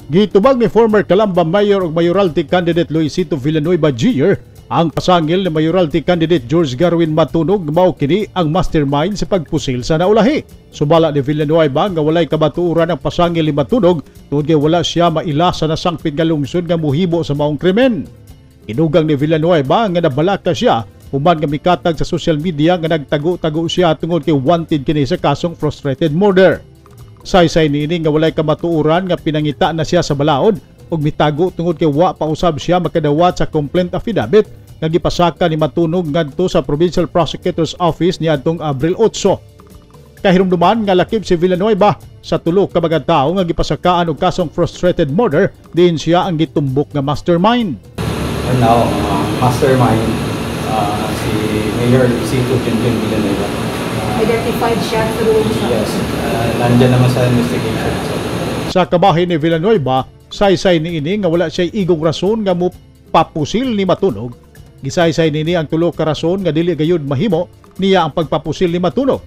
Gitubag ni former Calamba Mayor ug mayoralty candidate Luisito Villanueva Jr. ang pasangil ni mayoralty candidate George Garwin Matunog mao kini ang mastermind sa pagpusil sa naulahi. Subala ni Villanueva nga walay kabatuoran ang pasangil ni Matunog tungod kay wala siya maila sa nasangpit nga lungsod nga muhibo sa maong krimen. Inugang ni Villanueva nga nabalaka siya human nga mikatag sa social media nga nagtago-tago siya tungod kay wanted kini sa kasong frustrated murder. Saysay niini nga walay kamatuoran nga pinangita na siya sa balaod ug mitago tungod kay wa pa usab siya makadawat sa complaint affidavit nga gipasaka ni Matunog ngadto sa Provincial Prosecutor's Office niadtong Abril 8. Kahirumduman nga lakip si Villanueva sa tulo ka mga tawo nga gipasakaan og kasong frustrated murder diin siya ang gitumbok nga mastermind. And now, mastermind si Mayor Luisito Villanueva. Identified siya through Yes, nandyan naman sa investigation. Sa kabahin ni Villanueva, saysay niini nga wala siya igong rason nga mo papusil ni Matunog. Gisaysay niini ang tulo ka rason nga dili gayud mahimo niya ang pagpapusil ni Matunog.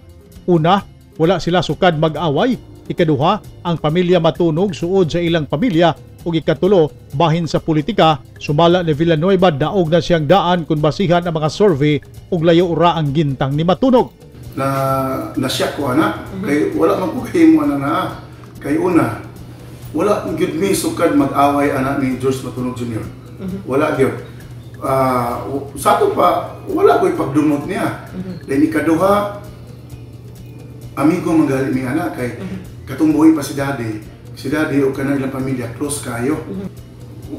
Una, wala sila sukad mag-away. Ikaduha, ang pamilya Matunog suod sa ilang pamilya. Ug ikatulo, bahin sa politika, sumala ni Villanueva daog na siyang daan kung basihan ang mga survey ug layo ra ang gintang ni Matunog. Na-shock ko ana kay wala man ko kahimo na kay una wala gyud mi sukad mag-away anak ni George Matunog Jr. Wala gyud sa ato pa wala ko'y pagdumot niya. Then ikaduha amigo magali mi anak kay katong buhi pa si daddy o kanang ilang pamilya close kayo.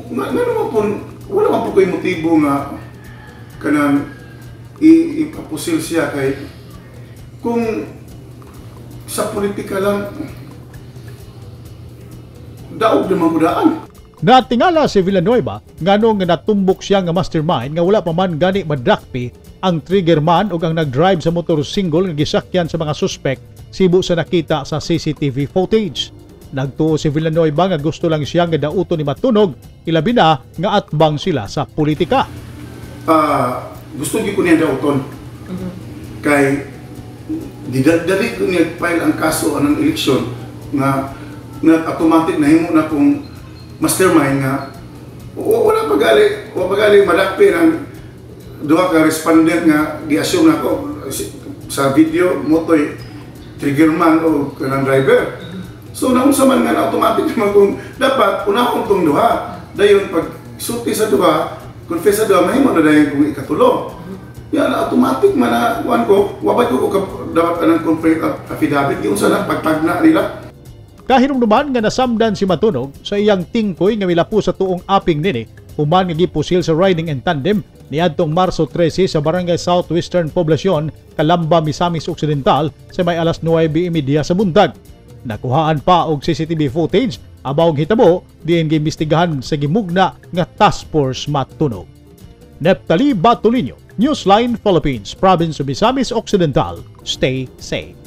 Ngano man wala man po ko'y motibo nga kanang ipapusil siya kay kung sa politika lang, daog naman kudaan. Natingala si Villanueva nganong nga natumbok siya nga mastermind nga wala pa man gani madrakpi ang trigger man ug ang nagdrive sa motor single nga gisakyan sa mga suspect sibu sa nakita sa CCTV footage. Nagtuo si Villanueva nga gusto lang siya nga dauto ni Matunog ilabi na nga atbang sila sa politika. Gusto gyud ko niya dauton. Kay dali ko niya file ang kaso anang eleksyon na automatic na himo na kung mastermind nga wala pagali madakpi ng duha ka respondent nga gi-assume nako sa video motoy triggerman o kanang driver. So naunsa man nga automatic naman kung dapat unahon tong duha dayon pag sulti sa duha confess sa duha mahimo na dayon kung ikatulo. Yan automatic man na kuan ko wabay ko dapat anang complaint affidavit yung sana pagtagna nila. Kahirumduman nga nasamdan si Matunog sa iyang tingkoy nga milapo sa tuong aping nini human nga gipusil sa riding and tandem niadtong Marso 13 sa Barangay Southwestern Poblacion, Calamba, Misamis Occidental sa may alas 9:30 sa buntag. Nakuhaan pa og CCTV footage abawng hitabo diin giimbestigahan sa gimugna nga Task Force Matunog. Neptali Batolino, Newsline Philippines, Province of Misamis Occidental. Stay safe.